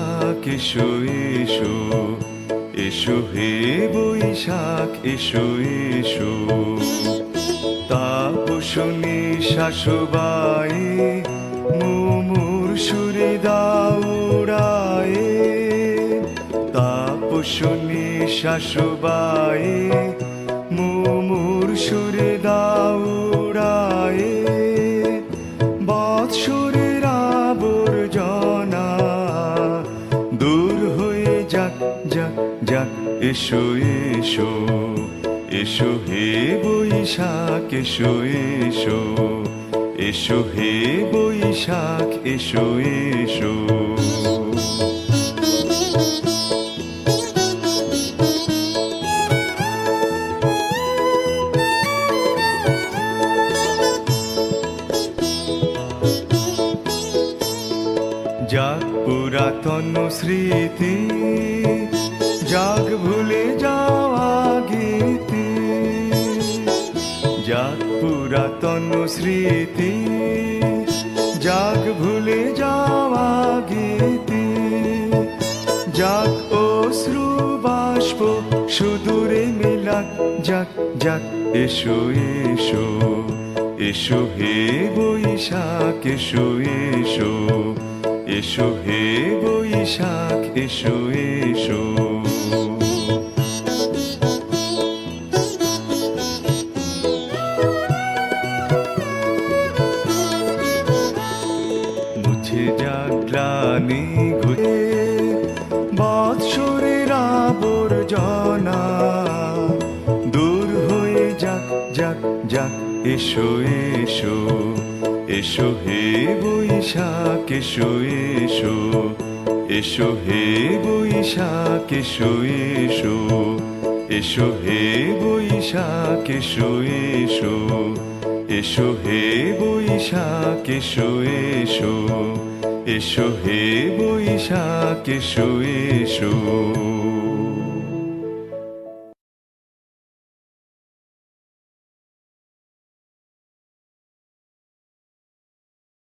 বৈশাখ এসো এসো, এসো হে বৈশাখ এসো এসো। তাপসনী শাশুবায়ে মুমুর সুরে দাউড়ায়ে, তাপসনী শাশুবায়ে মুমুর সুরে দাউড়ায়ে। বৎসরের আবর্জনা দূর হয়ে যাক যাক যাক, এসো এসো, এসো হে বৈশাখ এসো এসো, এসো হে বৈশাখ এসো এসো। যাক পুরাতন স্মৃতি, যাক ভুলে যাওয়া গীতি, যাক পুরাতন স্মৃতি, যাক ভুলে যাওয়া গীতি, যাক অশ্রু বাষ্প সুদূরে মিলাক যাক যাক, এসো এসো, এসো হে বৈশাখ এসো এসো, এসো হে বৈশাখ এসো এসো। মুছে যাক গ্লানি ঘুরে বৎসরের আবর্জনা দূর হয়ে যাক যাক যাক, এসো এসো, এসো হে বৈশাখ এসো এসো, এসো হে বৈশাখ এসো এসো, এসো হে বৈশাখ এসো এসো, এসো হে বৈশাখ এসো এসো, এসো হে বৈশাখ এসো এসো।